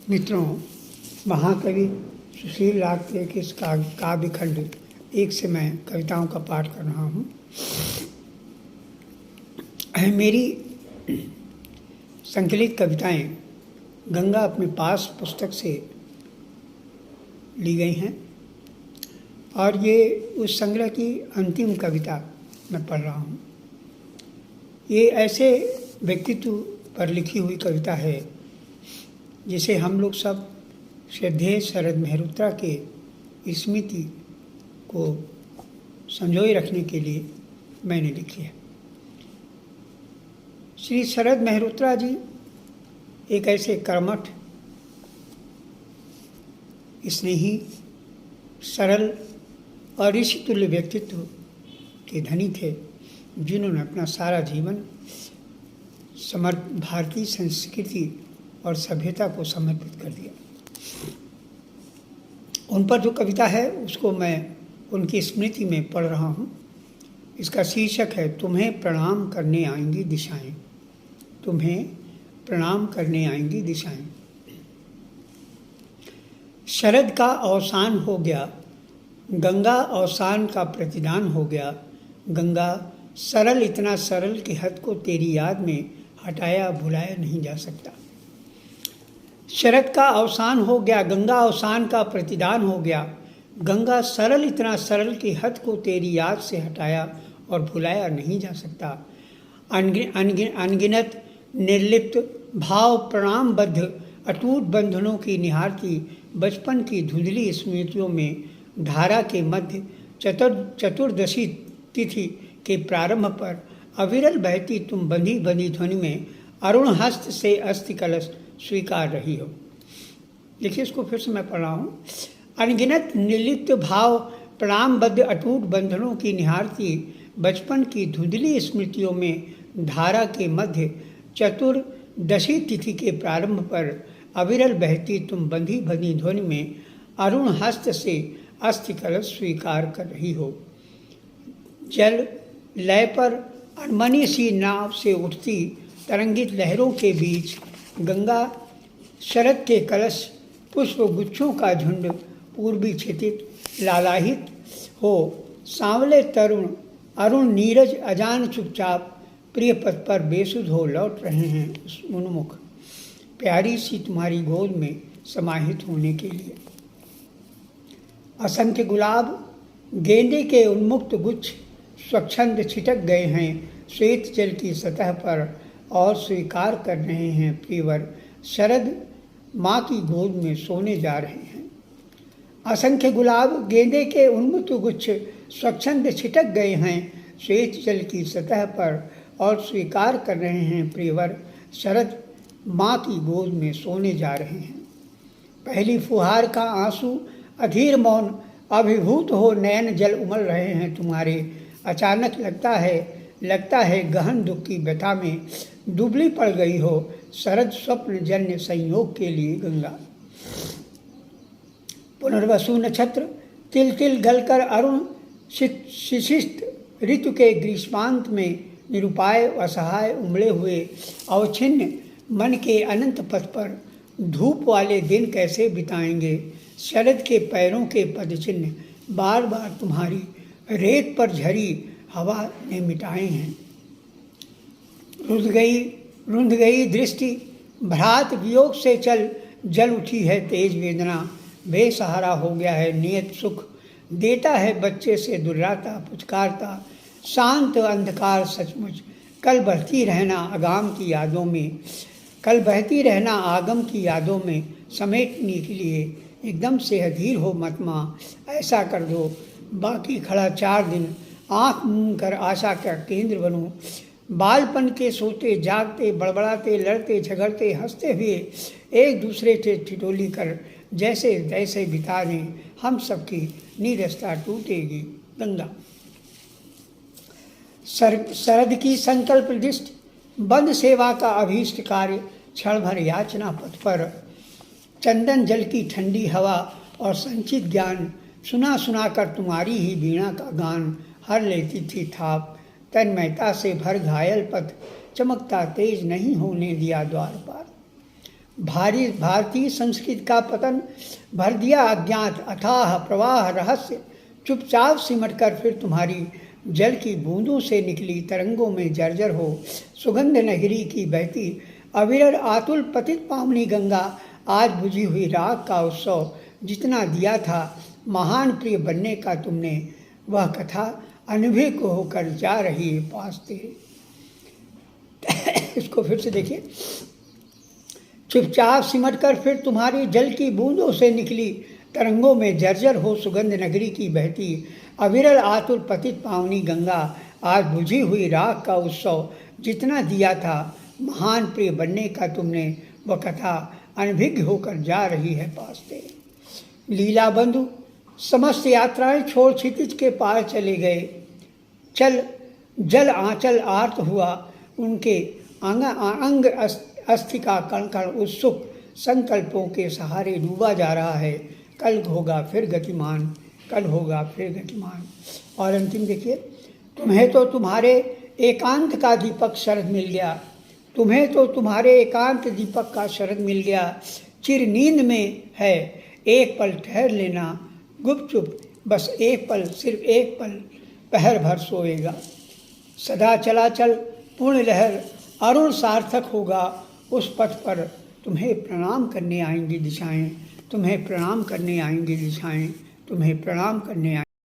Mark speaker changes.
Speaker 1: मित्रों, महाकवि सुशील राग के इस काव्य खंड एक से मैं कविताओं का पाठ कर रहा हूँ। मेरी संकलित कविताएं गंगा अपने पास पुस्तक से ली गई हैं और ये उस संग्रह की अंतिम कविता मैं पढ़ रहा हूँ। ये ऐसे व्यक्तित्व पर लिखी हुई कविता है जिसे हम लोग सब श्रद्धेय शरद मेहरोत्रा के स्मृति को संजोए रखने के लिए मैंने लिखी है। श्री शरद मेहरोत्रा जी एक ऐसे कर्मठ, स्नेही, सरल और ऋषितुल्य व्यक्तित्व के धनी थे, जिन्होंने अपना सारा जीवन भारतीय संस्कृति और सभ्यता को समर्पित कर दिया। उन पर जो कविता है उसको मैं उनकी स्मृति में पढ़ रहा हूँ। इसका शीर्षक है तुम्हें प्रणाम करने आएंगी दिशाएं। तुम्हें प्रणाम करने आएंगी दिशाएं। शरद का अवसान हो गया, गंगा अवसान का प्रतिदान हो गया। गंगा सरल, इतना सरल कि हद को तेरी याद में हटाया भुलाया नहीं जा सकता। शरद का अवसान हो गया, गंगा अवसान का प्रतिदान हो गया। गंगा सरल, इतना सरल कि हद को तेरी याद से हटाया और भुलाया नहीं जा सकता। अनगिनत निर्लिप्त भाव प्रणामबद्ध अटूट बंधनों की निहारती बचपन की धुंधली स्मृतियों में धारा के मध्य चतुर्दशी तिथि के प्रारंभ पर अविरल बहती तुम बंधी बंधी ध्वनि में अरुण हस्त से अस्थि कलश स्वीकार रही हो। देखिए, इसको फिर से मैं पढ़ रहा हूँ। अनगिनत निर्लिप्त भाव प्रणामबद्ध अटूट बंधनों की निहारती बचपन की धुंधली स्मृतियों में धारा के मध्य चतुर्दशी तिथि के प्रारंभ पर अविरल बहती तुम बंधी बंधी ध्वनि में अरुण हस्त से अस्थि कलश स्वीकार कर रही हो। जल लय पर अनमनी सी नाव से उठती तरंगित लहरों के बीच गंगा शरद के कलश पुष्प गुच्छों का झुंड पूर्वी क्षितिज लालाहित हो। सांवले तरुण अरुण नीरज अजान चुपचाप प्रिय पथ पर बेसुध हो लौट रहे हैं उन्मुख, प्यारी सी तुम्हारी गोद में समाहित होने के लिए। असंख्य गुलाब गेंदे के उन्मुक्त गुच्छ स्वच्छंद छिटक गए हैं श्वेत जल की सतह पर और स्वीकार कर रहे हैं प्रियवर शरद माँ की गोद में सोने जा रहे हैं। असंख्य गुलाब गेंदे के उन्मुक्त गुच्छ स्वच्छंद छिटक गए हैं श्वेत जल की सतह पर और स्वीकार कर रहे हैं प्रियवर शरद माँ की गोद में सोने जा रहे हैं। पहली फुहार का आंसू अधीर मौन अभिभूत हो नयन जल उमल रहे हैं तुम्हारे। अचानक लगता है गहन दुख की व्यथा में दुबली पड़ गई हो शरद स्वप्न जन्य संयोग के लिए गंगा। पुनर्वसु नक्षत्र तिल तिल गलकर अरुण शिशिष्ट ऋतु के ग्रीष्मांत में निरुपाय असहाय उमड़े हुए अवच्छिन्न मन के अनंत पथ पर धूप वाले दिन कैसे बिताएंगे। शरद के पैरों के पदचिन्ह बार बार तुम्हारी रेत पर झरी हवा ने मिटाए हैं। रुंध गई दृष्टि भ्रात वियोग से जल उठी है तेज वेदना। बेसहारा हो गया है नियत सुख, देता है बच्चे से दुर्राता पुचकारता शांत अंधकार सचमुच। कल बहती रहना आगम की यादों में समेटने के लिए एकदम से अधीर हो मत माँ। ऐसा कर दो बाकी खड़ा 4 दिन आँख मूंद कर आशा का केंद्र बनूं। बालपन के सोते जागते बड़बड़ाते लड़ते झगड़ते हंसते हुए एक दूसरे से ठिठोली कर जैसे तैसे बिता दें हम सबकी नीरसता टूटेगी गंगा। शरद की संकल्प दृष्ट बंद सेवा का अभीष्ट कार्य क्षण भर याचना पथ पर चंदन जल की ठंडी हवा और संचित ज्ञान सुना कर तुम्हारी ही वीणा का गान हर लेती थी थाप। तन्मयता से भर घायल पथ चमकता तेज नहीं होने दिया द्वार पार। भारी भारतीय संस्कृति का पतन भर दिया अज्ञात अथाह प्रवाह रहस्य, चुपचाप सिमट कर फिर तुम्हारी जल की बूंदों से निकली तरंगों में जर्जर हो सुगंध नगरी की बहती अविरल आतुल पतित पावनी गंगा। आज बुझी हुई राग का उत्सव जितना दिया था महान प्रिय बनने का तुमने, वह कथा अनभिज्ञ होकर जा रही है पास तेरे। इसको फिर से देखिए। चुपचाप सिमट कर फिर तुम्हारी जल की बूंदों से निकली तरंगों में जर्जर हो सुगंध नगरी की बहती अविरल आतुल पतित पावनी गंगा। आज बुझी हुई राग का उत्सव जितना दिया था महान प्रिय बनने का तुमने, वह कथा अनभिज्ञ होकर जा रही है पास तेरे। लीला बंधु समस्त यात्राएं छोड़ क्षितिज के पार चले गए। जल आंचल आर्त हुआ उनके अंग अस्थि का कण कण उत्सुक संकल्पों के सहारे डूबा जा रहा है। कल होगा फिर गतिमान, कल होगा फिर गतिमान। और अंतिम देखिए। तुम्हें तो तुम्हारे एकांत का दीपक शरद मिल गया, तुम्हें तो तुम्हारे एकांत दीपक का शरद मिल गया। चिर नींद में है एक पल ठहर लेना, गुपचुप बस एक पल, सिर्फ एक पल पहर भर सोएगा। सदा चलाचल पूर्ण लहर अरुण सार्थक होगा उस पथ पर, तुम्हें प्रणाम करने आएंगी दिशाएं, तुम्हें प्रणाम करने आएंगी दिशाएं, तुम्हें प्रणाम करने